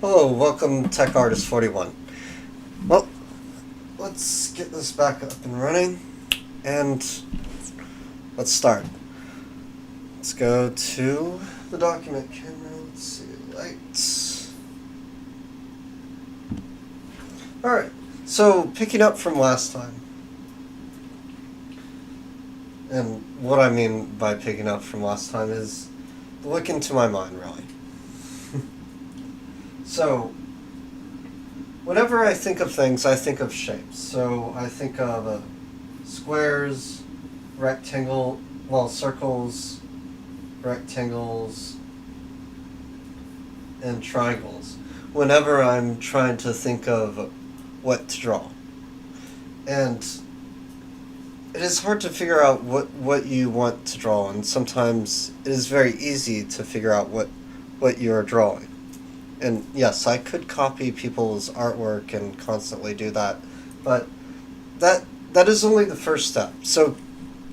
Hello, welcome Tech Artist 41. Well, let's get this back up and running, and let's start. Let's go to the document camera. Let's see, lights. Alright, so picking up from last time. And what I mean by picking up from last time is look into my mind, really. So, whenever I think of things, I think of shapes. So I think of squares, circles, rectangles, and triangles. Whenever I'm trying to think of what to draw. And it is hard to figure out what you want to draw, and sometimes it is very easy to figure out what you're drawing. And yes, I could copy people's artwork and constantly do that, but that is only the first step. So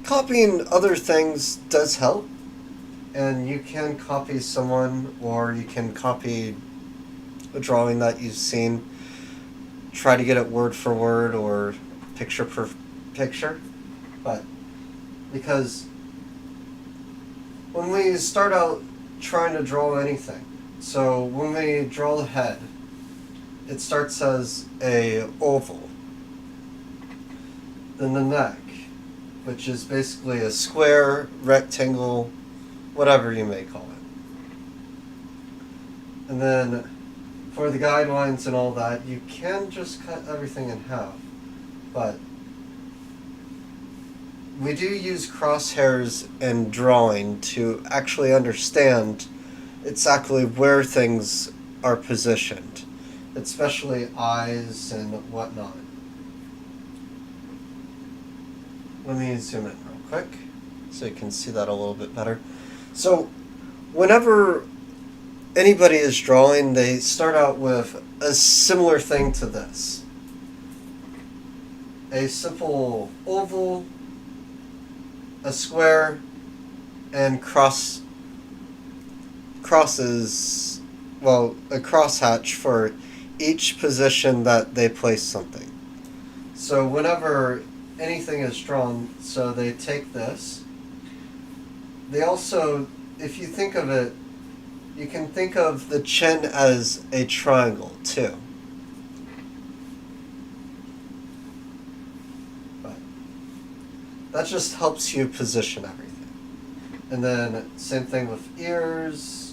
copying other things does help, and you can copy someone, or you can copy a drawing that you've seen, try to get it word for word or picture per picture, but because when we start out trying to draw anything, so when we draw the head, it starts as a oval. Then the neck, which is basically a square, rectangle, whatever you may call it. And then for the guidelines and all that, you can just cut everything in half. But we do use crosshairs in drawing to actually understand exactly where things are positioned, especially eyes and whatnot. Let me zoom in real quick so you can see that a little bit better. So whenever anybody is drawing, they start out with a similar thing to this. A simple oval, a square, and a crosshatch for each position that they place something. So whenever anything is drawn, so they take this. They also, if you think of it, you can think of the chin as a triangle too. But that just helps you position everything. And then same thing with ears.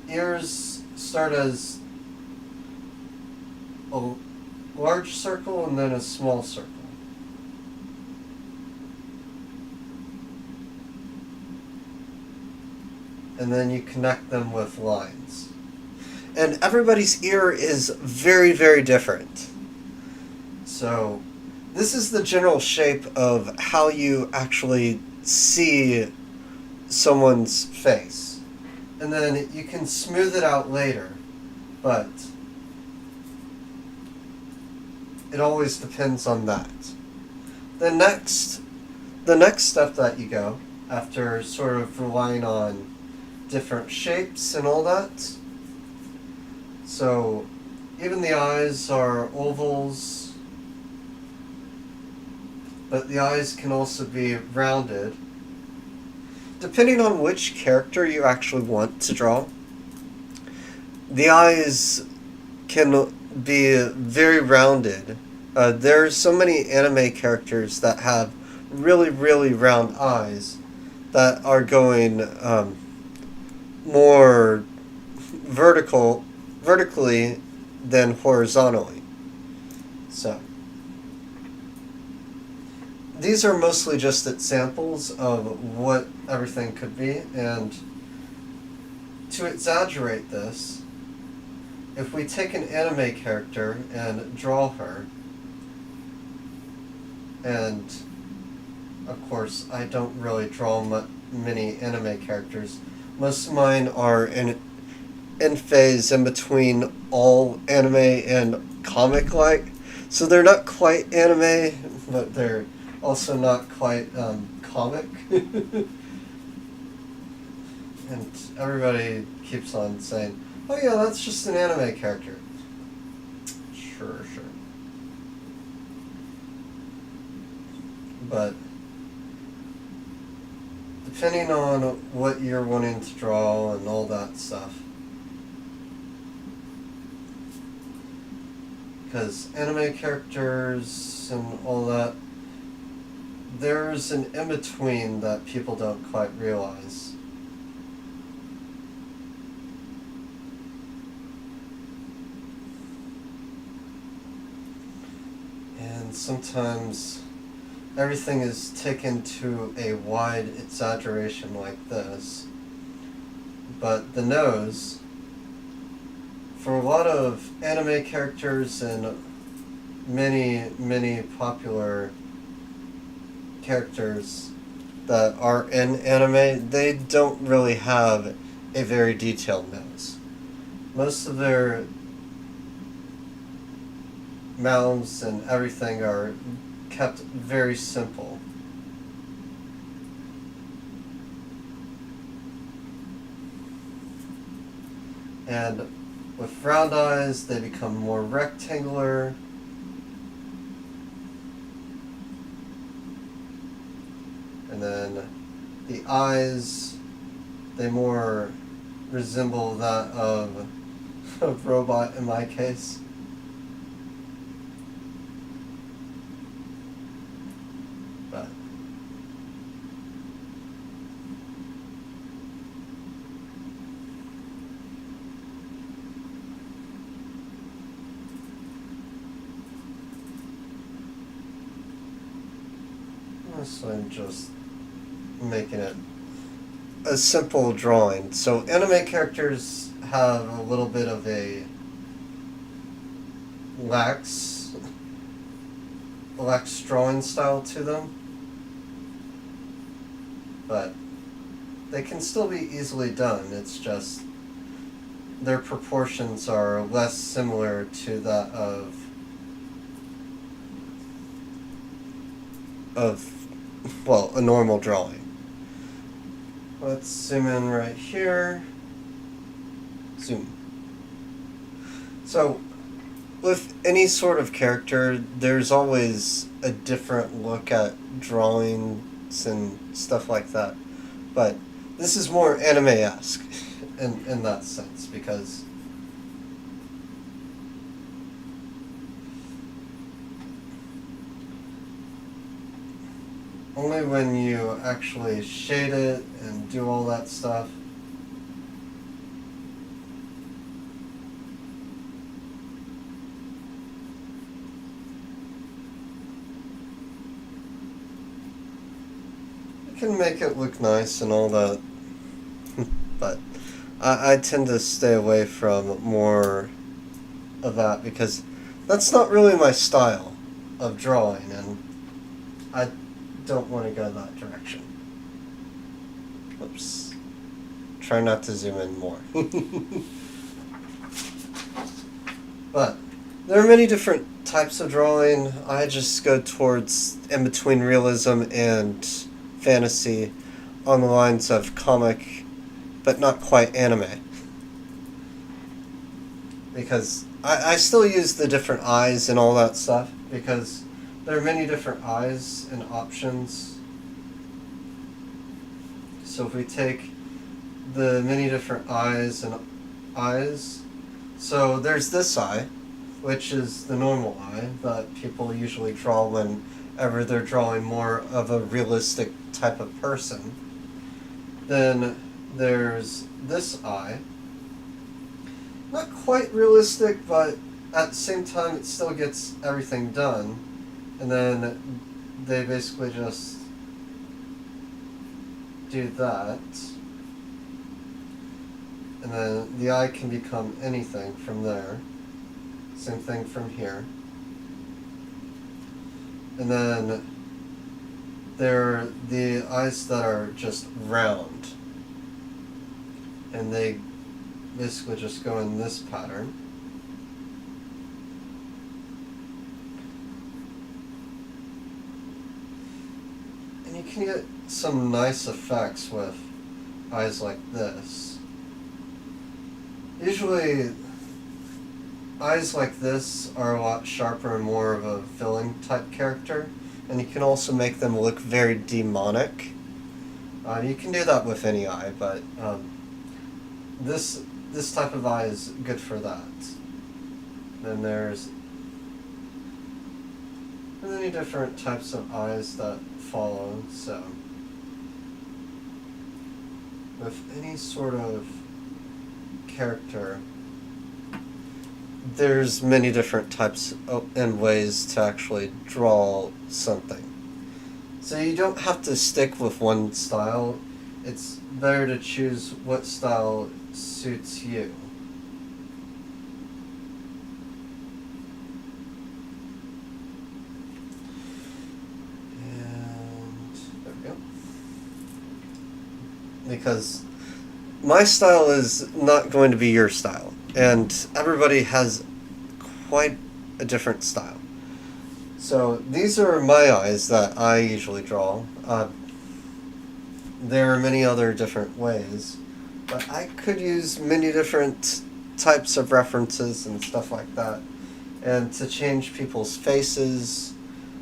Ears start as a large circle and then a small circle. And then you connect them with lines. And everybody's ear is very, very different. So this is the general shape of how you actually see someone's face. And then you can smooth it out later, but it always depends on that. The next step that you go, after sort of relying on different shapes and all that, so even the eyes are ovals, but the eyes can also be rounded. Depending on which character you actually want to draw, the eyes can be very rounded. There are so many anime characters that have really, really round eyes that are going more vertically than horizontally. So these are mostly just examples of what everything could be, and to exaggerate this, if we take an anime character and draw her, and of course I don't really draw many anime characters. Most of mine are in phase in between all anime and comic-like, so they're not quite anime, but they're also not quite comic. And everybody keeps on saying, oh yeah, that's just an anime character. Sure. But depending on what you're wanting to draw and all that stuff, because anime characters and all that, there's an in-between that people don't quite realize. And sometimes everything is taken to a wide exaggeration like this. But the nose, for a lot of anime characters and many popular characters that are in anime, they don't really have a very detailed nose. Most of their mouths and everything are kept very simple. And with round eyes, they become more rectangular. And then the eyes, they more resemble that of a robot in my case. But so I'm just making it a simple drawing. So anime characters have a little bit of a lax drawing style to them, but they can still be easily done. It's just their proportions are less similar to that of well, a normal drawing. Let's zoom in right here. Zoom. So, with any sort of character, there's always a different look at drawings and stuff like that. But this is more anime-esque in that sense, because only when you actually shade it and do all that stuff, you can make it look nice and all that. But I tend to stay away from more of that because that's not really my style of drawing, and I don't want to go that direction. Oops. Try not to zoom in more. But there are many different types of drawing. I just go towards in between realism and fantasy, on the lines of comic, but not quite anime. Because I still use the different eyes and all that stuff, because there are many different eyes and options. So if we take the many different eyes and eyes, so there's this eye, which is the normal eye that people usually draw whenever they're drawing more of a realistic type of person. Then there's this eye. Not quite realistic, but at the same time it still gets everything done. And then they basically just do that. And then the eye can become anything from there. Same thing from here. And then there are the eyes that are just round. And they basically just go in this pattern. And you can get some nice effects with eyes like this. Usually, eyes like this are a lot sharper and more of a villain type character, and you can also make them look very demonic. You can do that with any eye, but this type of eye is good for that. Then there's many different types of eyes that follow, so with any sort of character, there's many different types and ways to actually draw something. So you don't have to stick with one style. It's better to choose what style suits you. And there we go. Because my style is not going to be your style, and everybody has quite a different style. So these are my eyes that I usually draw. There are many other different ways, but I could use many different types of references and stuff like that, and to change people's faces,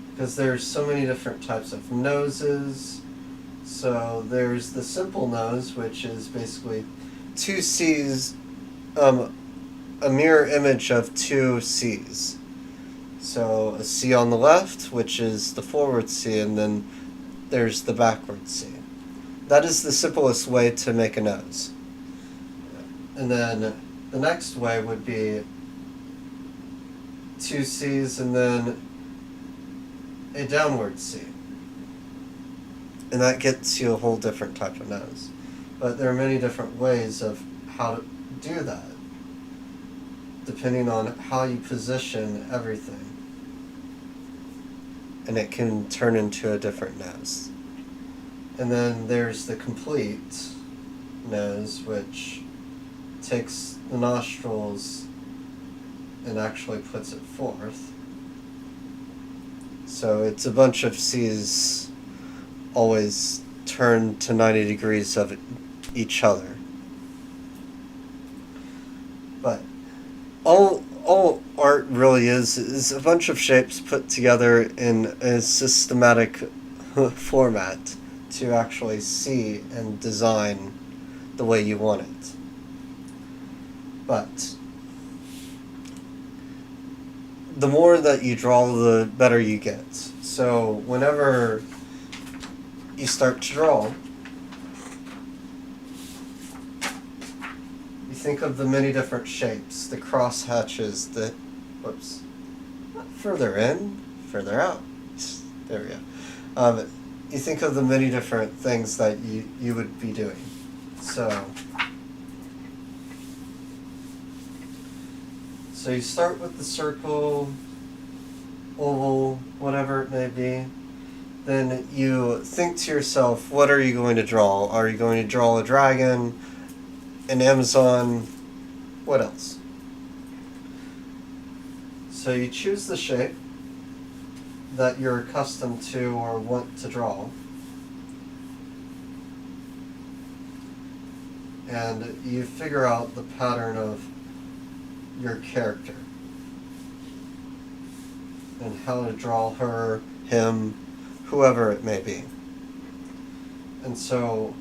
because there's so many different types of noses. So there's the simple nose, which is basically two C's, a mirror image of two C's. So a C on the left, which is the forward C, and then there's the backward C. That is the simplest way to make a nose. And then the next way would be two C's and then a downward C. And that gets you a whole different type of nose. But there are many different ways of how to do that, depending on how you position everything. And it can turn into a different nose. And then there's the complete nose, which takes the nostrils and actually puts it forth. So it's a bunch of C's always turned to 90 degrees of each other. But all art really is a bunch of shapes put together in a systematic format to actually see and design the way you want it. But the more that you draw, the better you get. So whenever you start to draw, you think of the many different shapes, the cross hatches, the further in, further out. There we go. You think of the many different things that you would be doing. So you start with the circle, oval, whatever it may be. Then you think to yourself, what are you going to draw? Are you going to draw a dragon, an Amazon, what else? So you choose the shape that you're accustomed to or want to draw, and you figure out the pattern of your character and how to draw her, him, whoever it may be. And so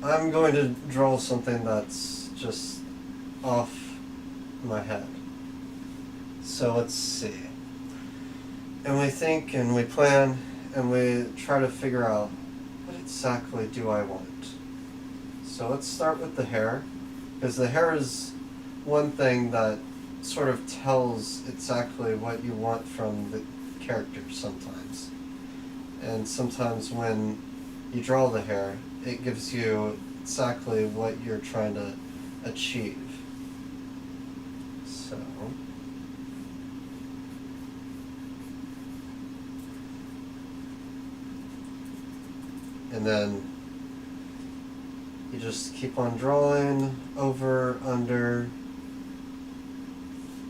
I'm going to draw something that's just off my head. So let's see. And we think and we plan and we try to figure out, what exactly do I want? So let's start with the hair, because the hair is one thing that sort of tells exactly what you want from the character sometimes. And sometimes when you draw the hair, it gives you exactly what you're trying to achieve. So and then you just keep on drawing, over, under,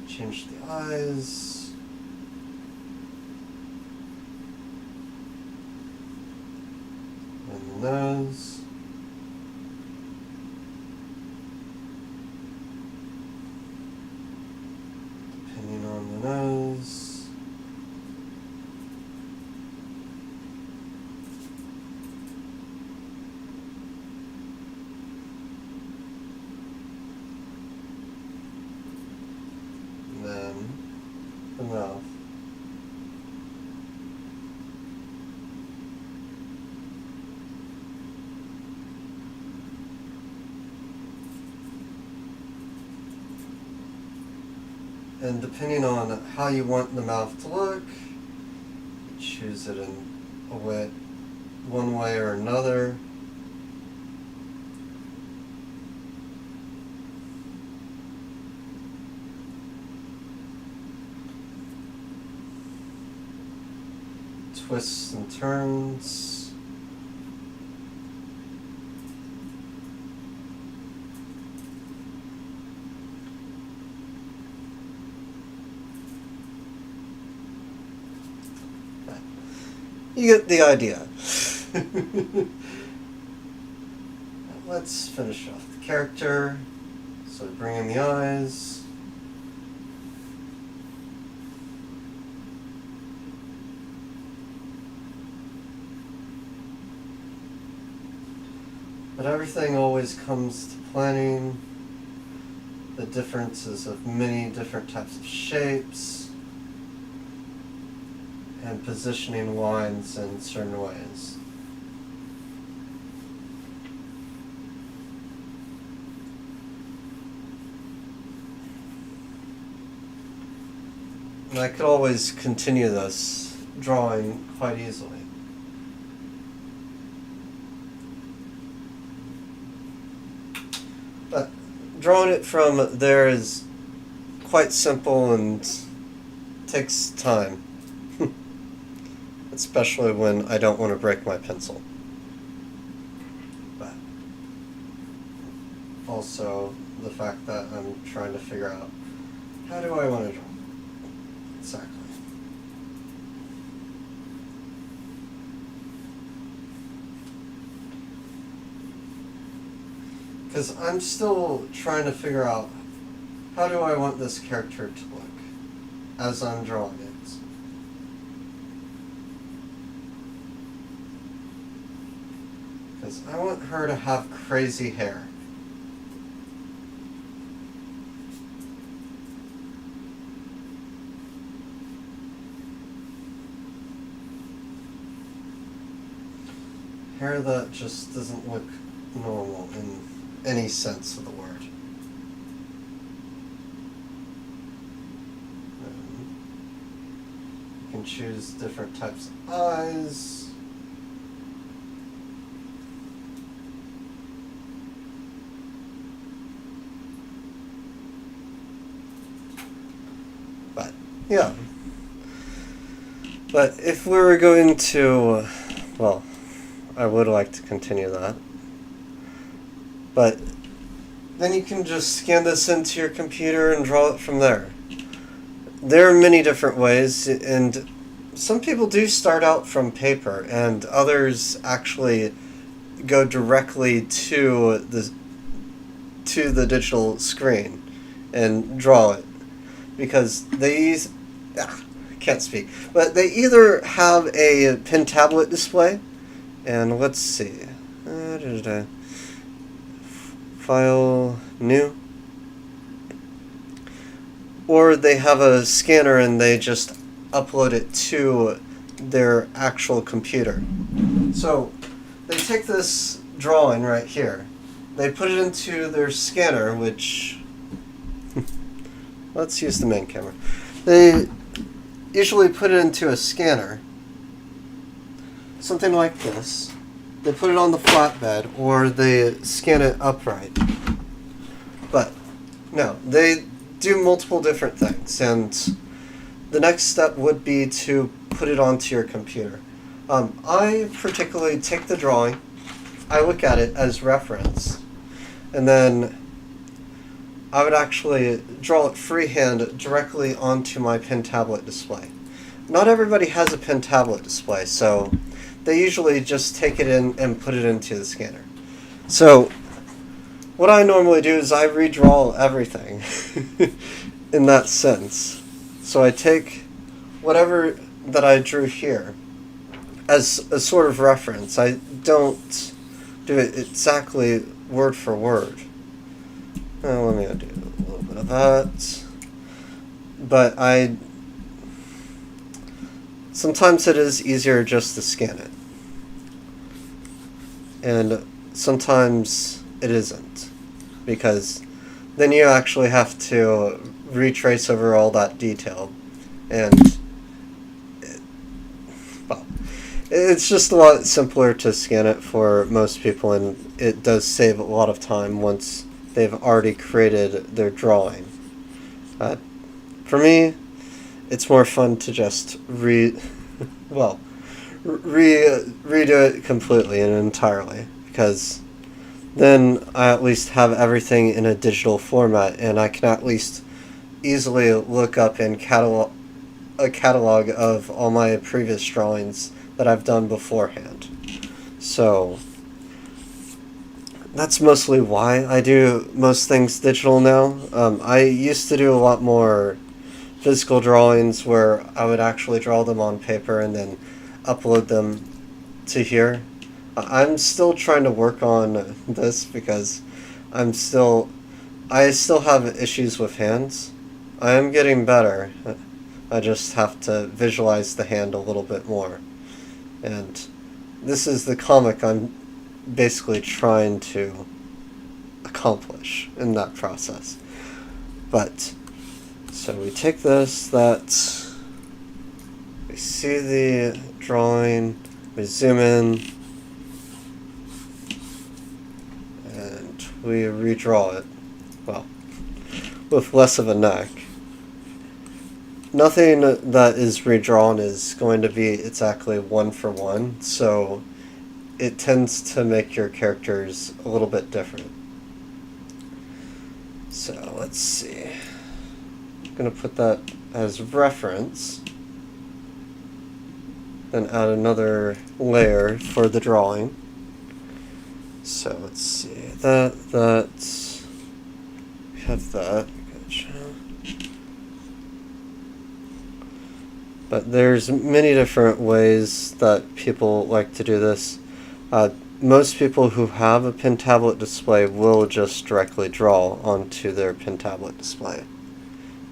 change the eyes, and the nose, And depending on how you want the mouth to look, choose it in one way or another. Twists and turns. You get the idea. Let's finish off the character. So bring in the eyes. But everything always comes to planning, the differences of many different types of shapes, and positioning lines in certain ways. And I could always continue this drawing quite easily. But drawing it from there is quite simple and takes time. Especially when I don't want to break my pencil. But also the fact that I'm trying to figure out, how do I want to draw? Exactly. Because I'm still trying to figure out, how do I want this character to look as I'm drawing it? Because I want her to have crazy hair. Hair that just doesn't look normal in any sense of the word. You can choose different types of eyes. But, yeah. But if we were going to, well, I would like to continue that. But then you can just scan this into your computer and draw it from there. There are many different ways, and some people do start out from paper, and others actually go directly to the digital screen and draw it. Because they can't speak, but they either have a pen tablet display, and let's see, file new, or they have a scanner and they just upload it to their actual computer. So they take this drawing right here, they put it into their scanner, which let's use the main camera. They usually put it into a scanner, something like this. They put it on the flatbed, or they scan it upright. But no, they do multiple different things, and the next step would be to put it onto your computer. I particularly take the drawing, I look at it as reference, and then I would actually draw it freehand directly onto my pen tablet display. Not everybody has a pen tablet display, so they usually just take it in and put it into the scanner. So what I normally do is I redraw everything in that sense. So I take whatever that I drew here as a sort of reference. I don't do it exactly word for word. Let me do a little bit of that. But sometimes it is easier just to scan it. And sometimes it isn't. Because then you actually have to retrace over all that detail. And, well, it's just a lot simpler to scan it for most people, and it does save a lot of time once they've already created their drawing. For me, it's more fun to just redo it completely and entirely, because then I at least have everything in a digital format, and I can at least easily look up in a catalog of all my previous drawings that I've done beforehand. So that's mostly why I do most things digital now. I used to do a lot more physical drawings where I would actually draw them on paper and then upload them to here. I'm still trying to work on this because I still have issues with hands. I am getting better. I just have to visualize the hand a little bit more. And this is the comic I'm basically trying to accomplish in that process. But, so we take this, we see the drawing, we zoom in, and we redraw it. Well, with less of a neck. Nothing that is redrawn is going to be exactly one for one, so it tends to make your characters a little bit different. So let's see. I'm going to put that as reference, then add another layer for the drawing. So let's see, we have that, gotcha. But there's many different ways that people like to do this. Most people who have a pin tablet display will just directly draw onto their pin tablet display.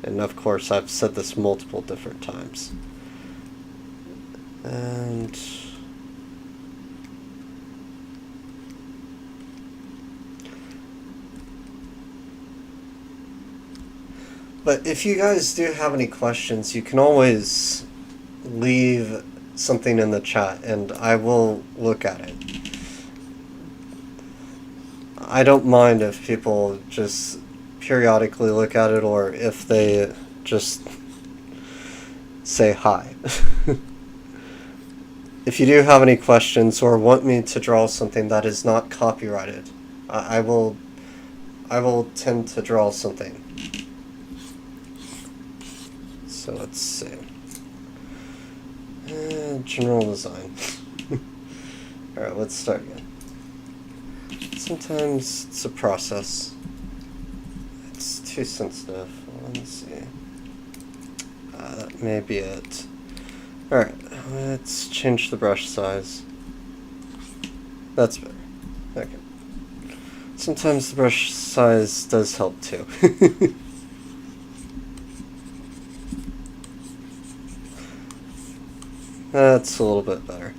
And of course, I've said this multiple different times. And but if you guys do have any questions, you can always leave something in the chat and I will look at it. I don't mind if people just periodically look at it or if they just say hi. If you do have any questions or want me to draw something that is not copyrighted, I will tend to draw something. So let's see. General design. Alright, let's start again. Sometimes it's a process. It's too sensitive. Let's see. That may be it. Alright, let's change the brush size. That's better. Okay. Sometimes the brush size does help too. That's a little bit better.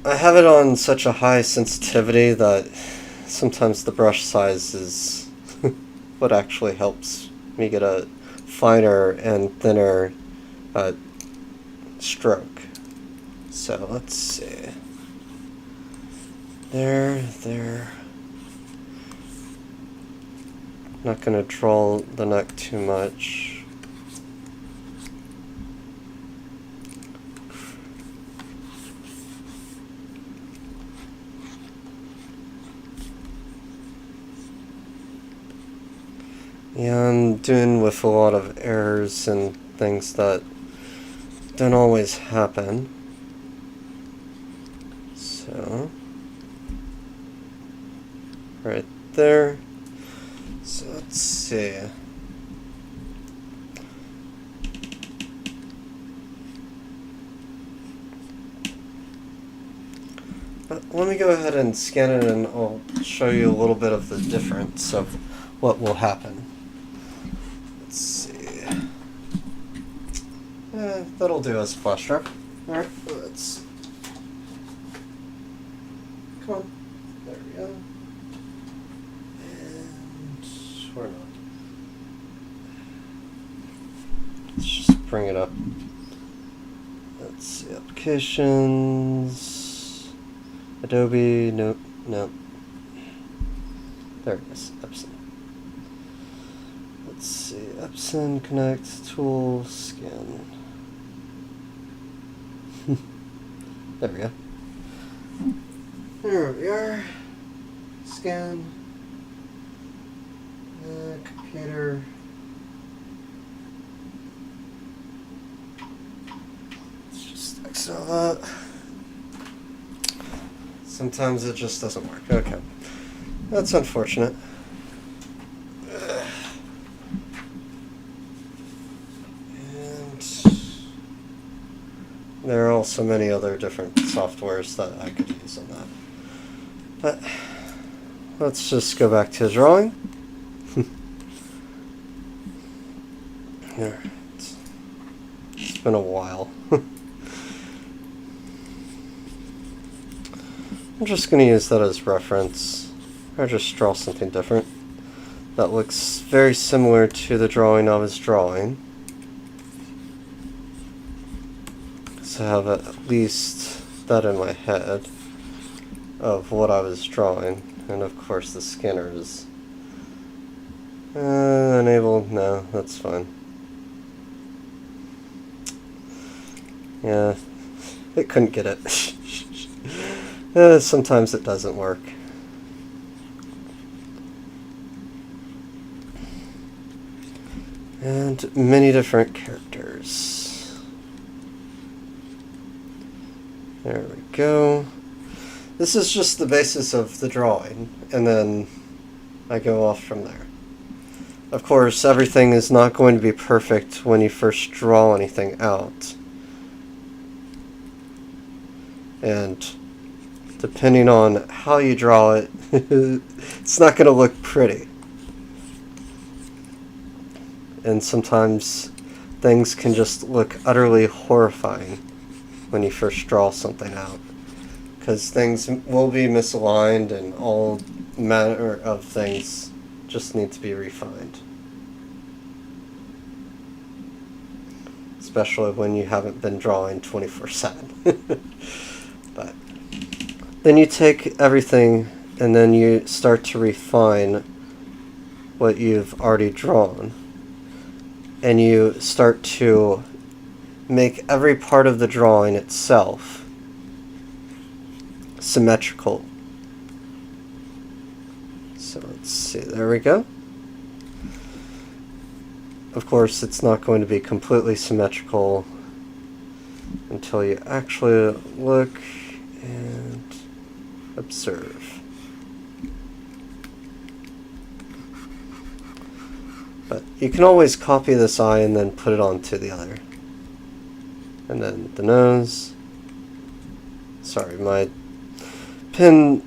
I have it on such a high sensitivity that sometimes the brush size is what actually helps me get a finer and thinner stroke. So let's see. There. Not gonna draw the neck too much. Yeah, I'm doing with a lot of errors and things that don't always happen. So, right there. So let's see. But let me go ahead and scan it and I'll show you a little bit of the difference of what will happen. Let's see. That'll do as flash drive. Alright, let's. Come on. There we go. And we're not. bring it up. Let's see, applications, Adobe, no. There it is, Epson. Let's see, Epson, connect, tool, scan. There we go. There we are. Scan. Computer. Let's just exit that. Sometimes it just doesn't work. Okay. That's unfortunate. And there are also many other different softwares that I could use on that. But let's just go back to drawing. Here. It's been a while. I'm just going to use that as reference, or just draw something different that looks very similar to the drawing I was drawing. So I have at least that in my head of what I was drawing. And of course the scanner is enabled. No, that's fine. Yeah, it couldn't get it. Sometimes it doesn't work. And many different characters. There we go. This is just the basis of the drawing, and then I go off from there. Of course, everything is not going to be perfect when you first draw anything out. And depending on how you draw it, it's not going to look pretty. And sometimes things can just look utterly horrifying when you first draw something out, because things will be misaligned and all manner of things just need to be refined. Especially when you haven't been drawing 24/7. But then you take everything and then you start to refine what you've already drawn. And you start to make every part of the drawing itself symmetrical. So let's see, there we go. Of course, it's not going to be completely symmetrical until you actually look and observe. But you can always copy this eye and then put it onto the other. And then the nose. Sorry, my pen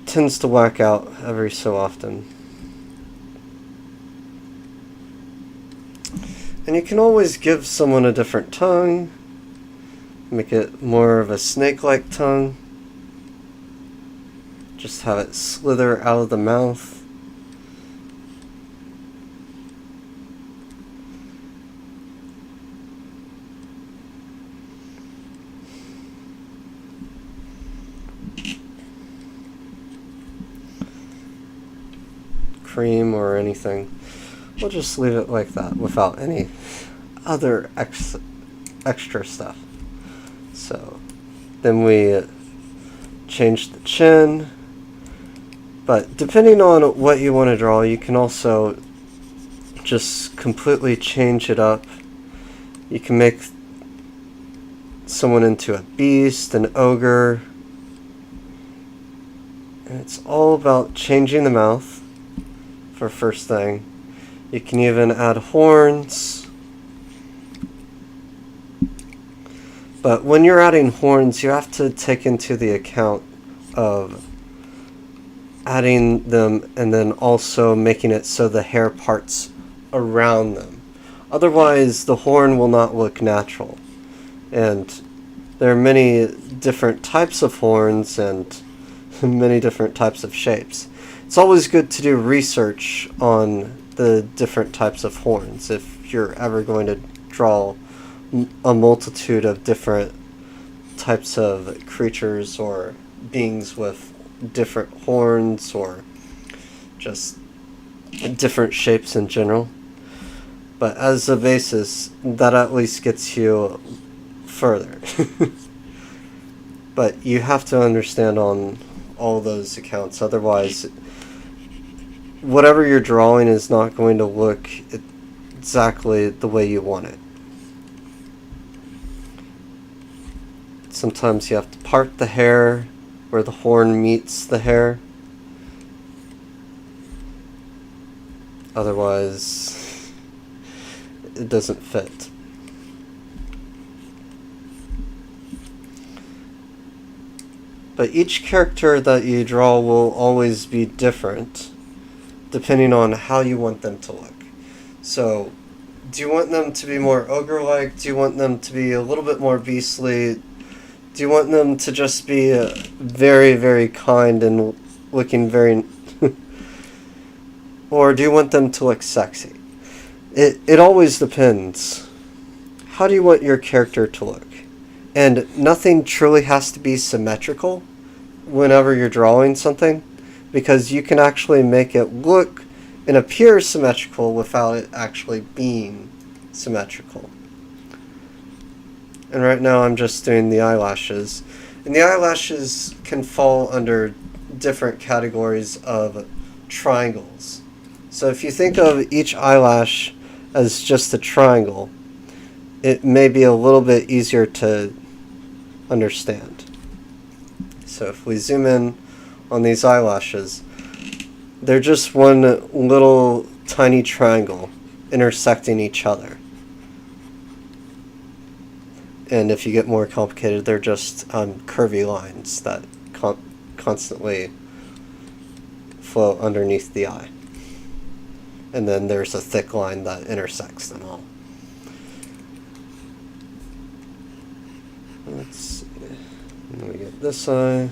tends to whack out every so often. And you can always give someone a different tongue. Make it more of a snake-like tongue. Just have it slither out of the mouth. Cream or anything. We'll just leave it like that without any other extra stuff. So then we change the chin. But depending on what you want to draw, you can also just completely change it up. You can make someone into a beast, an ogre. And it's all about changing the mouth for first thing. You can even add horns. But when you're adding horns, you have to take into the account of adding them and then also making it so the hair parts around them. Otherwise, the horn will not look natural. And there are many different types of horns and many different types of shapes. It's always good to do research on the different types of horns if you're ever going to draw a multitude of different types of creatures or beings with different horns or just different shapes in general. But as a basis, that at least gets you further. But you have to understand on all those accounts, otherwise whatever you're drawing is not going to look exactly the way you want it. Sometimes you have to part the hair where the horn meets the hair. Otherwise, it doesn't fit. But each character that you draw will always be different, depending on how you want them to look. So, do you want them to be more ogre-like? Do you want them to be a little bit more beastly? Do you want them to just be very, very kind and looking very... Or do you want them to look sexy? It always depends. How do you want your character to look? And nothing truly has to be symmetrical whenever you're drawing something, because you can actually make it look and appear symmetrical without it actually being symmetrical. And right now I'm just doing the eyelashes. And the eyelashes can fall under different categories of triangles. So if you think of each eyelash as just a triangle, it may be a little bit easier to understand. So if we zoom in on these eyelashes, they're just one little tiny triangle intersecting each other. And if you get more complicated, they're just curvy lines that constantly flow underneath the eye. And then there's a thick line that intersects them all. Let's see. And we get this eye.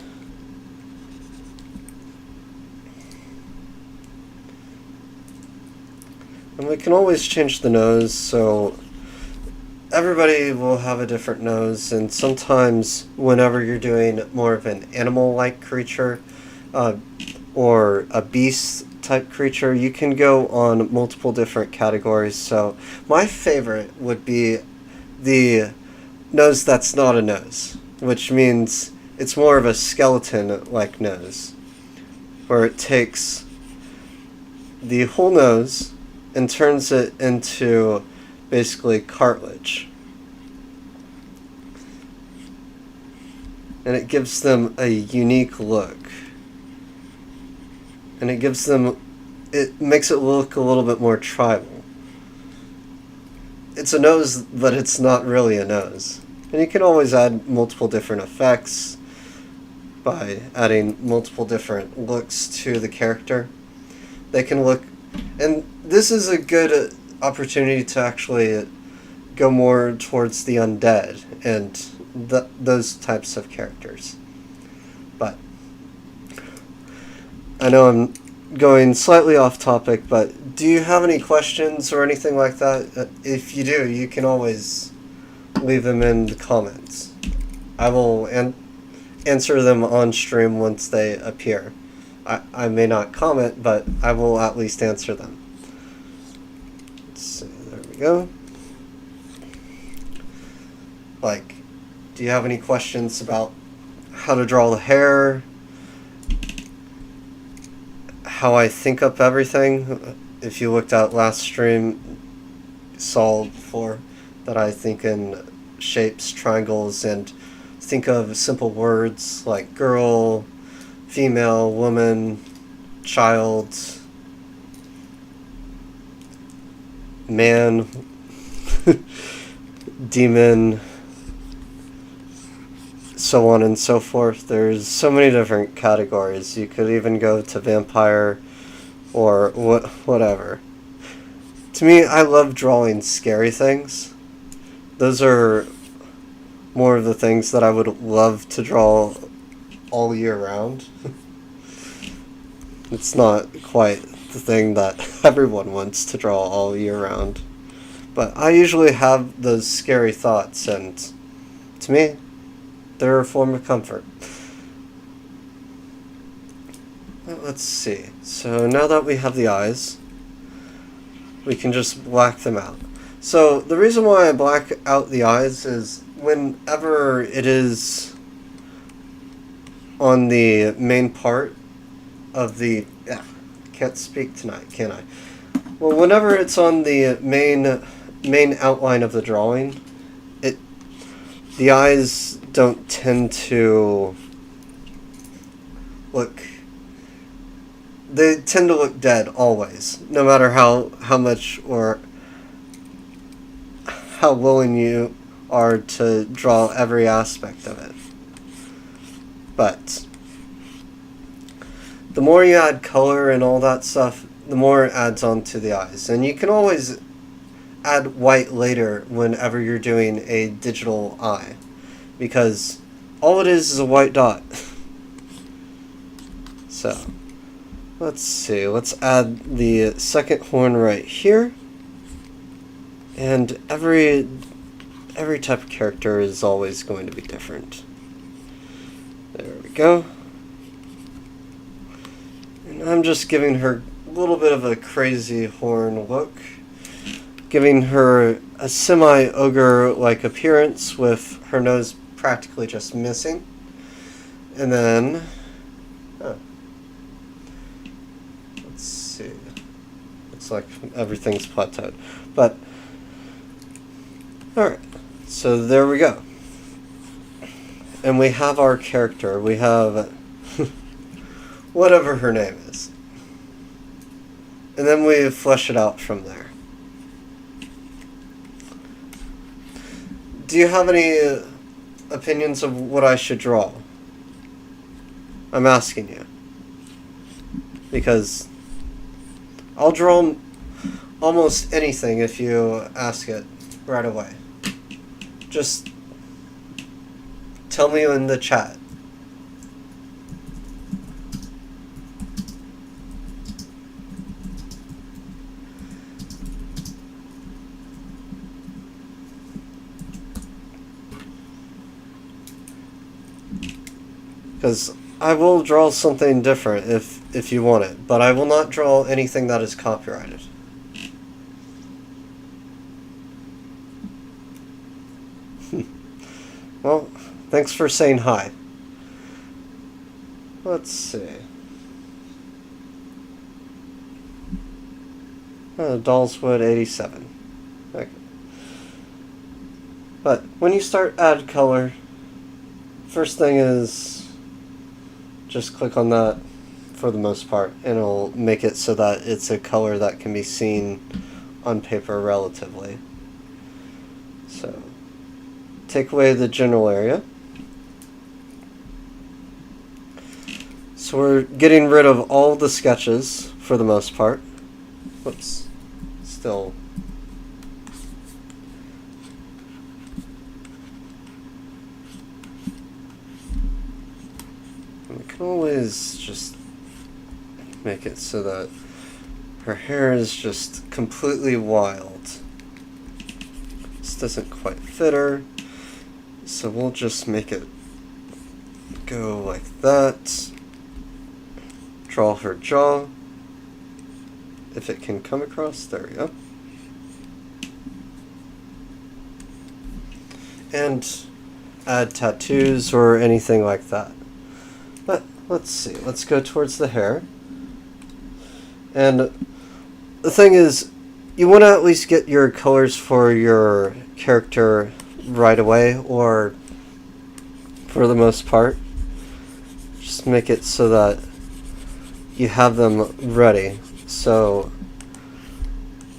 And we can always change the nose, so everybody will have a different nose, and sometimes whenever you're doing more of an animal-like creature or a beast type creature, you can go on multiple different categories. So my favorite would be the nose that's not a nose, which means it's more of a skeleton-like nose, where it takes the whole nose and turns it into basically cartilage. And it gives them a unique look. And it makes it look a little bit more tribal. It's a nose, but it's not really a nose. And you can always add multiple different effects by adding multiple different looks to the character. They can look, and this is a good opportunity to actually go more towards the undead and those types of characters. But I know I'm going slightly off topic, but do you have any questions or anything like that? If you do, you can always leave them in the comments. I will answer them on stream once they appear. I may not comment, but I will at least answer them. Let's see, there we go. Like, do you have any questions about how to draw the hair? How I think up everything? If you looked at last stream, you saw before that I think in shapes, triangles, and think of simple words like girl, female, woman, child, man, demon, so on and so forth. There's so many different categories. You could even go to vampire or whatever. To me, I love drawing scary things. Those are more of the things that I would love to draw all year round. It's not quite the thing that everyone wants to draw all year round. But I usually have those scary thoughts, and to me, they're a form of comfort. Let's see. So now that we have the eyes, we can just black them out. So the reason why I black out the eyes is whenever it is on the main part of the... can't speak tonight, can I? Well, whenever it's on the main outline of the drawing, the eyes don't tend to look... They tend to look dead always, no matter how much or how willing you are to draw every aspect of it. But the more you add color and all that stuff, the more it adds on to the eyes. And you can always add white later whenever you're doing a digital eye, because all it is a white dot. So let's see, let's add the second horn right here. And every type of character is always going to be different. There we go. And I'm just giving her a little bit of a crazy horn look, giving her a semi-ogre-like appearance with her nose practically just missing. And then, let's see, looks like everything's plateaued. But, alright, so there we go. And we have our character. We have whatever her name is. And then we flesh it out from there. Do you have any opinions of what I should draw? I'm asking you. Because I'll draw almost anything if you ask it right away. Just tell me in the chat. Because I will draw something different if you want it, but I will not draw anything that is copyrighted. Well, thanks for saying hi. Let's see. Dollswood 87. Okay. But when you start add color, first thing is just click on that for the most part, and it'll make it so that it's a color that can be seen on paper relatively. So take away the general area. So we're getting rid of all the sketches for the most part. Whoops. Still. We can always just make it so that her hair is just completely wild. This doesn't quite fit her. So we'll just make it go like that. Draw her jaw. If it can come across, there we go. And add tattoos or anything like that. But let's see, let's go towards the hair. And the thing is, you want to at least get your colors for your character right away, or for the most part. Just make it so that you have them ready. So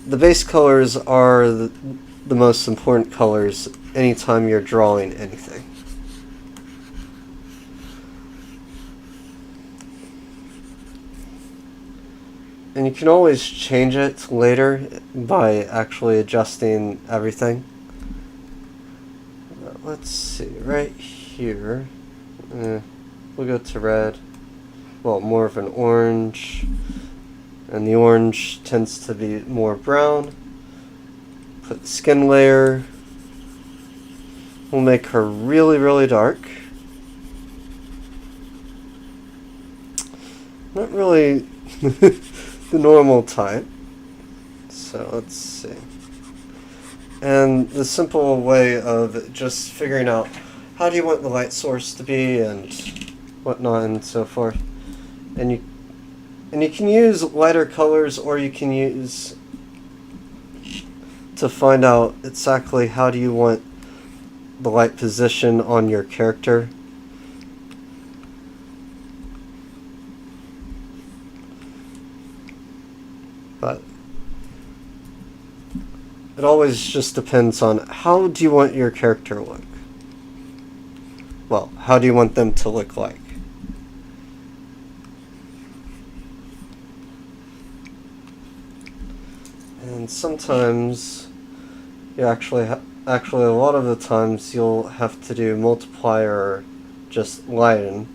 the base colors are the most important colors anytime you're drawing anything. And you can always change it later by actually adjusting everything. Let's see, right here, we'll go to red, well, more of an orange, and the orange tends to be more brown. put skin layer. We'll make her really, really dark. Not really the normal type. So let's see. And the simple way of just figuring out how do you want the light source to be and whatnot and so forth. And you can use lighter colors, or you can use to find out exactly how do you want the light position on your character. But it always just depends on how do you want your character to look. Well, how do you want them to look like? And sometimes you actually a lot of the times you'll have to do multiplier or just lighten,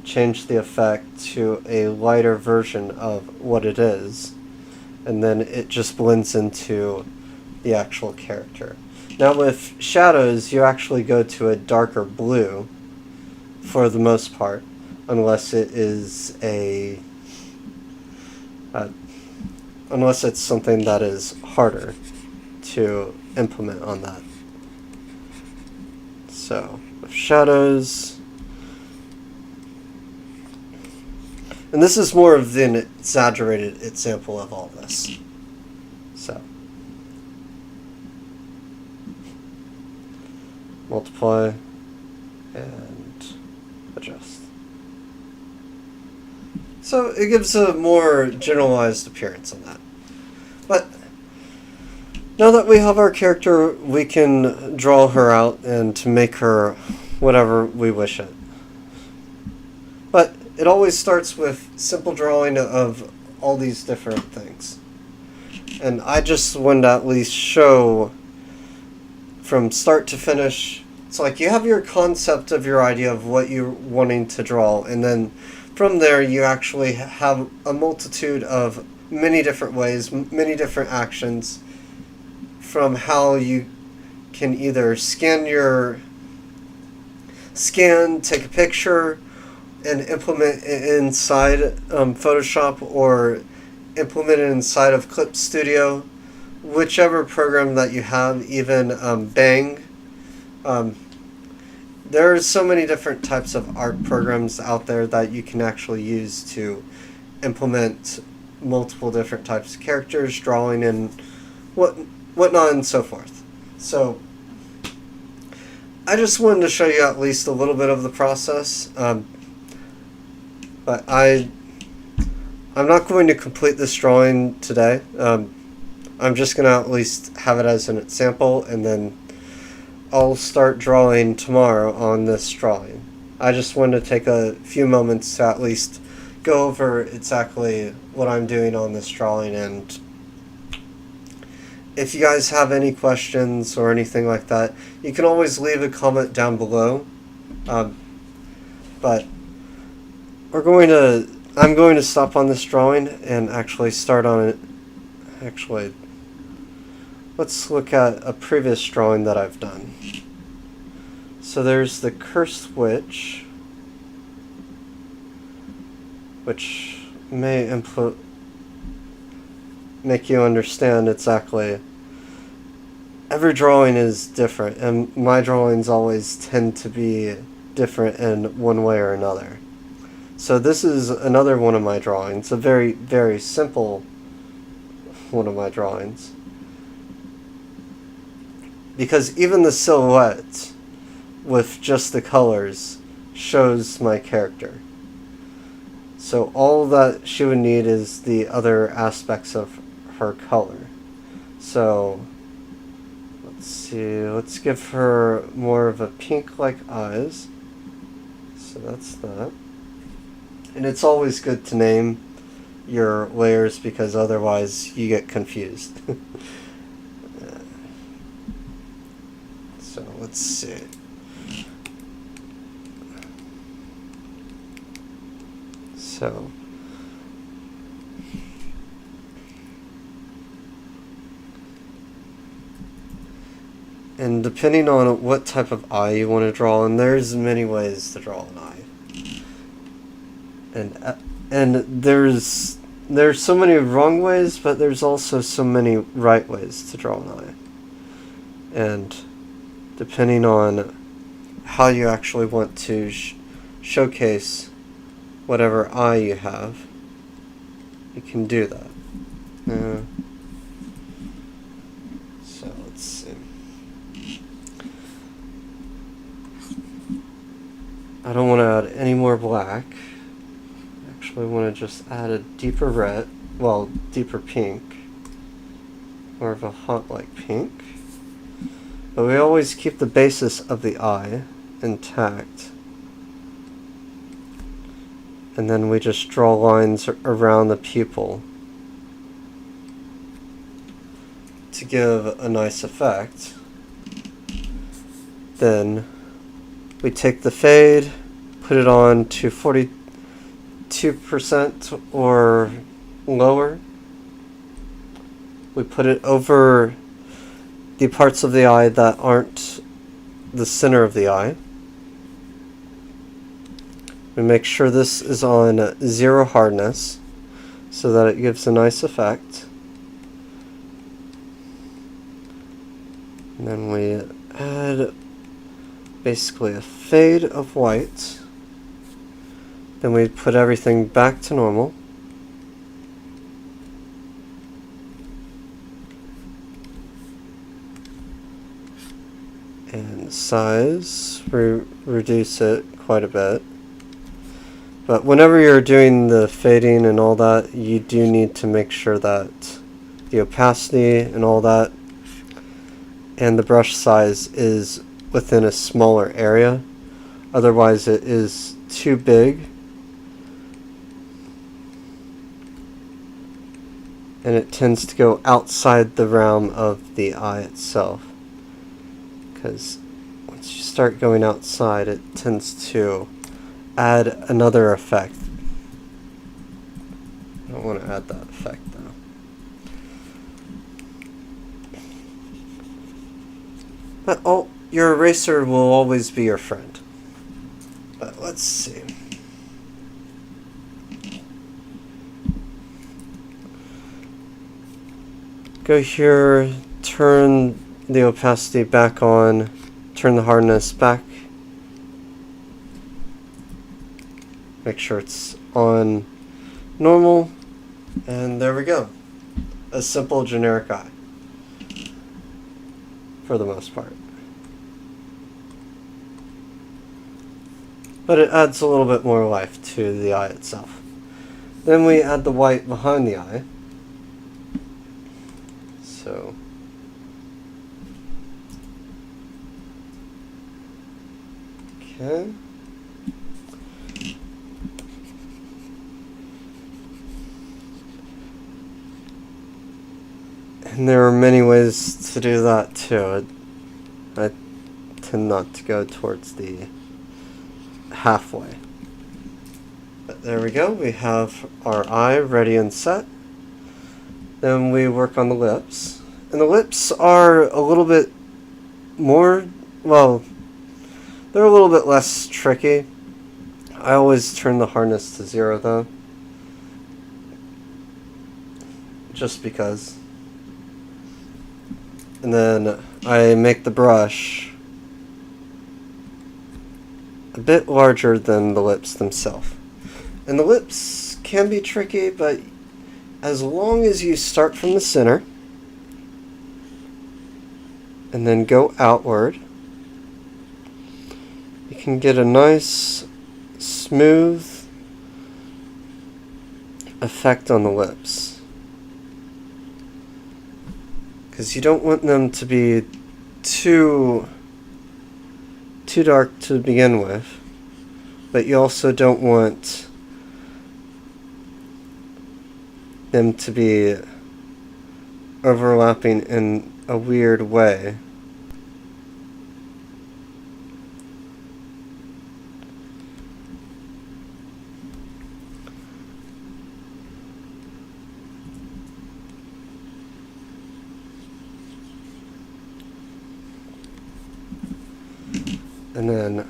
change the effect to a lighter version of what it is, and then it just blends into the actual character. Now with shadows, you actually go to a darker blue for the most part, unless it is unless it's something that is harder to implement on that. So with shadows, and this is more of an exaggerated example of all this. So multiply and adjust. So it gives a more generalized appearance on that. But now that we have our character, we can draw her out and to make her whatever we wish it. But it always starts with simple drawing of all these different things. And I just wanted to at least show from start to finish. It's like you have your concept of your idea of what you're wanting to draw, and then from there you actually have a multitude of many different ways, many different actions, from how you can either scan, take a picture, and implement it inside Photoshop, or implement it inside of Clip Studio, whichever program that you have, even Bang. There are so many different types of art programs out there that you can actually use to implement multiple different types of characters, drawing, and whatnot and so forth. So I just wanted to show you at least a little bit of the process, but I'm not going to complete this drawing today. I'm just going to at least have it as an example, and then I'll start drawing tomorrow on this drawing. I just wanted to take a few moments to at least go over exactly what I'm doing on this drawing, and if you guys have any questions or anything like that, you can always leave a comment down below. But I'm going to stop on this drawing and actually start on it. Actually, let's look at a previous drawing that I've done. So there's the Cursed Witch, which may make you understand exactly. Every drawing is different, and my drawings always tend to be different in one way or another. So this is another one of my drawings, a very, very simple one of my drawings. Because even the silhouette with just the colors shows my character. So all that she would need is the other aspects of her color. So let's see, let's give her more of a pink-like eyes. So that's that. And it's always good to name your layers, because otherwise you get confused. So let's see. So And depending on what type of eye you want to draw, and there's many ways to draw an eye. And there's so many wrong ways, but there's also so many right ways to draw an eye. And depending on how you actually want to showcase whatever eye you have, you can do that. So let's see. I don't want to add any more black. Actually, I want to just add a deeper red, well, deeper pink, more of a hot like pink. But we always keep the basis of the eye intact. And then we just draw lines around the pupil to give a nice effect. Then we take the fade, put it on to 42% or lower. We put it over the parts of the eye that aren't the center of the eye. We make sure this is on 0 hardness so that it gives a nice effect. And then we add basically a fade of white. Then we put everything back to normal. And size, reduce it quite a bit. But whenever you're doing the fading and all that, you do need to make sure that the opacity and all that and the brush size is within a smaller area. Otherwise it is too big and it tends to go outside the realm of the eye itself. Because once you start going outside, it tends to add another effect. I don't want to add that effect though. But your eraser will always be your friend. But let's see. Go here, turn the opacity back on, turn the hardness back. Make sure it's on normal, and there we go. A simple generic eye, for the most part. But it adds a little bit more life to the eye itself. Then we add the white behind the eye. So okay. And there are many ways to do that too. I tend not to go towards the halfway. But there we go. We have our eye ready and set. Then we work on the lips. And the lips are a little bit more, well, they're a little bit less tricky. I always turn the hardness to 0 though. Just because. And then I make the brush a bit larger than the lips themselves. And the lips can be tricky, but as long as you start from the center and then go outward, you can get a nice smooth effect on the lips. Because you don't want them to be too dark to begin with, but you also don't want them to be overlapping in a weird way. And then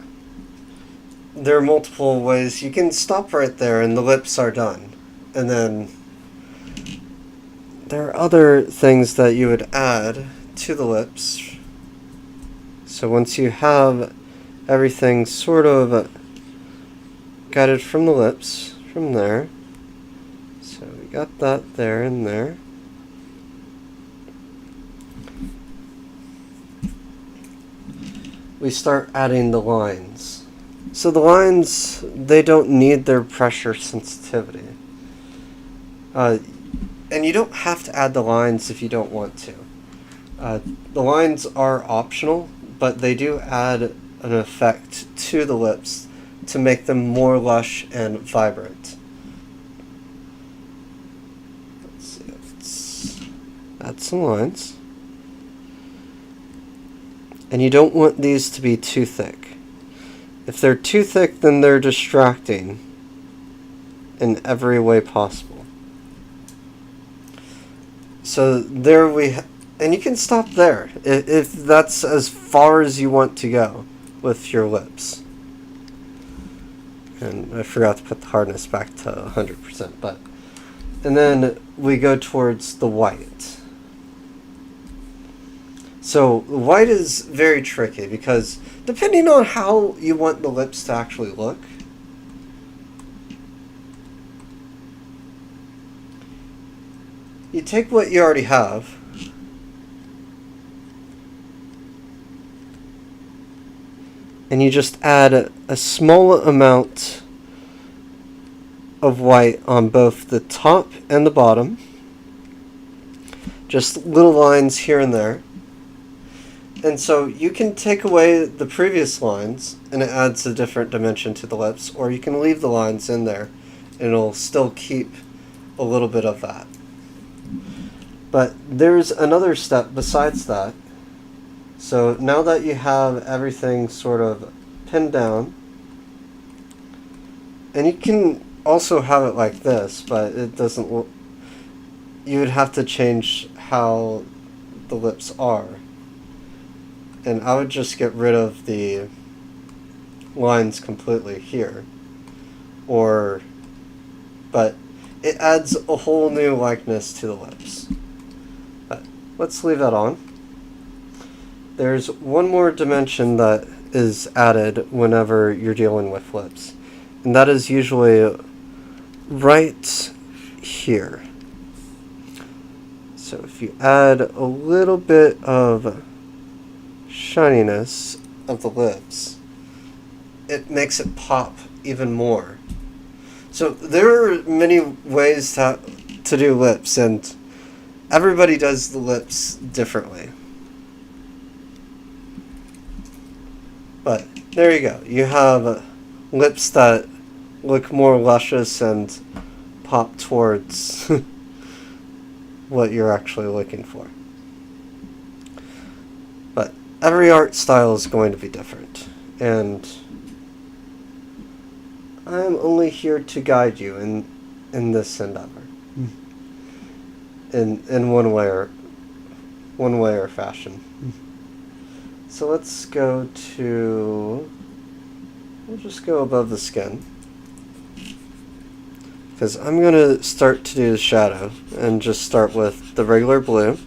there are multiple ways. You can stop right there and the lips are done. And then there are other things that you would add to the lips. So once you have everything sort of guided from the lips, from there. So we got that there and there. We start adding the lines. So the lines, they don't need their pressure sensitivity. And you don't have to add the lines if you don't want to. The lines are optional, but they do add an effect to the lips to make them more lush and vibrant. Let's see, let's add some lines. And you don't want these to be too thick. If they're too thick, then they're distracting in every way possible. So there and you can stop there if that's as far as you want to go with your lips. And I forgot to put the hardness back to 100%, and then we go towards the white. So white is very tricky because depending on how you want the lips to actually look, you take what you already have and you just add a small amount of white on both the top and the bottom. Just little lines here and there. And so you can take away the previous lines and it adds a different dimension to the lips, or you can leave the lines in there and it'll still keep a little bit of that. But there's another step besides that. So now that you have everything sort of pinned down, and you can also have it like this, but it doesn't look, you would have to change how the lips are. And I would just get rid of the lines completely here. But it adds a whole new likeness to the lips. But let's leave that on. There's one more dimension that is added whenever you're dealing with lips. And that is usually right here. So if you add a little bit of shininess of the lips, it makes it pop even more. So there are many ways to do lips, and everybody does the lips differently. But there you go. You have lips that look more luscious and pop towards what you're actually looking for. But every art style is going to be different, and I'm only here to guide you in this endeavor, in one way or fashion. So let's go to, we'll just go above the skin, because I'm going to start to do the shadow and just start with the regular blue.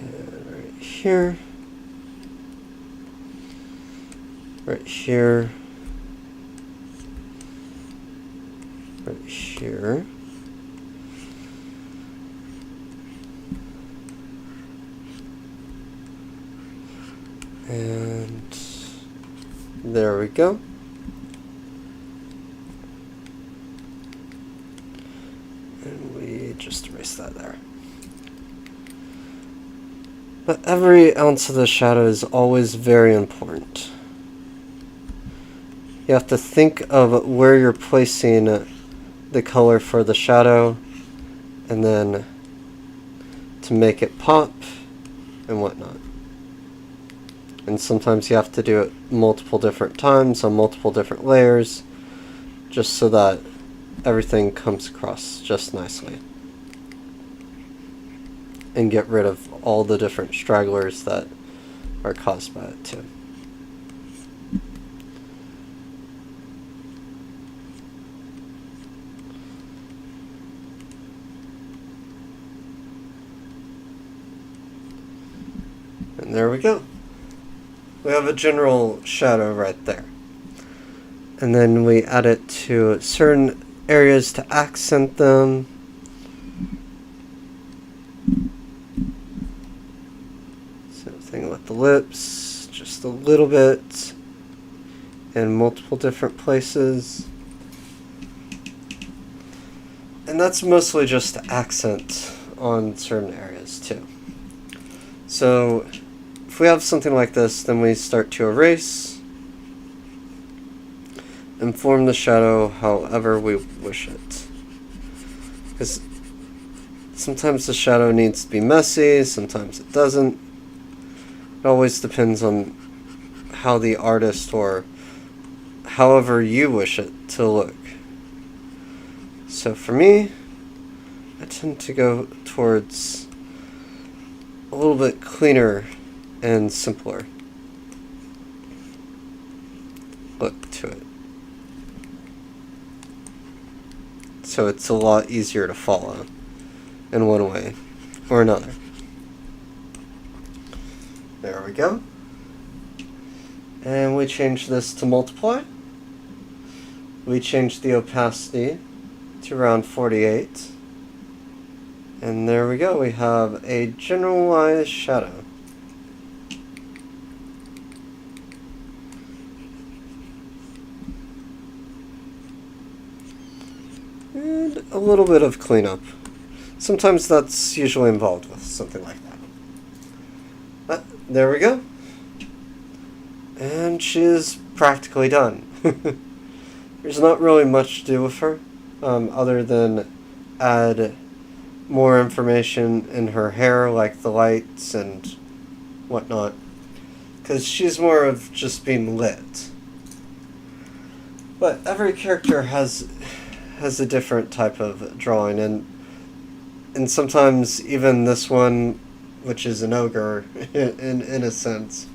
And right here, right here, right here. And there we go. And we just erase that there. But every ounce of the shadow is always very important. You have to think of where you're placing the color for the shadow, and then to make it pop and whatnot. And sometimes you have to do it multiple different times on multiple different layers, just so that everything comes across just nicely. and get rid of all the different stragglers that are caused by it too. And there we go. We have a general shadow right there. And then we add it to certain areas to accent them. Same thing with the lips, just a little bit in multiple different places. And that's mostly just to accent on certain areas too. So if we have something like this, then we start to erase and form the shadow however we wish it. Because sometimes the shadow needs to be messy, sometimes it doesn't. It always depends on how the artist or however you wish it to look. So for me, I tend to go towards a little bit cleaner and simpler look to it. So it's a lot easier to follow in one way or another. There we go. And we change this to multiply. We change the opacity to around 48. And there we go. We have a generalized shadow. And a little bit of cleanup. Sometimes that's usually involved with something like that. But there we go. And she is practically done. There's not really much to do with her, other than add more information in her hair, like the lights and whatnot. Because she's more of just being lit. But every character has a different type of drawing, and sometimes even this one, which is an ogre in a sense,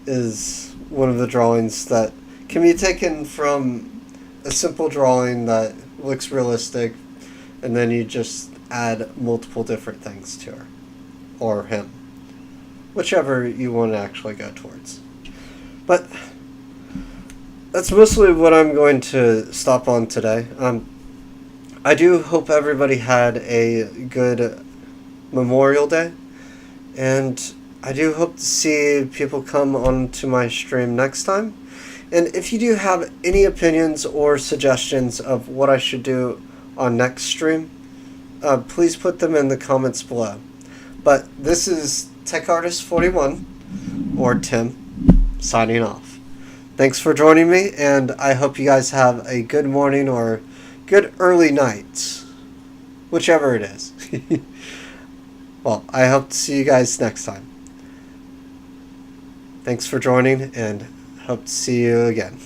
is one of the drawings that can be taken from a simple drawing that looks realistic, and then you just add multiple different things to her or him, whichever you want to actually go towards. But that's mostly what I'm going to stop on today. I do hope everybody had a good Memorial Day, and I do hope to see people come onto my stream next time. And if you do have any opinions or suggestions of what I should do on next stream, please put them in the comments below. But this is TechArtist41, or Tim, signing off. Thanks for joining me, and I hope you guys have a good morning or good early night, whichever it is. Well, I hope to see you guys next time. Thanks for joining, and hope to see you again.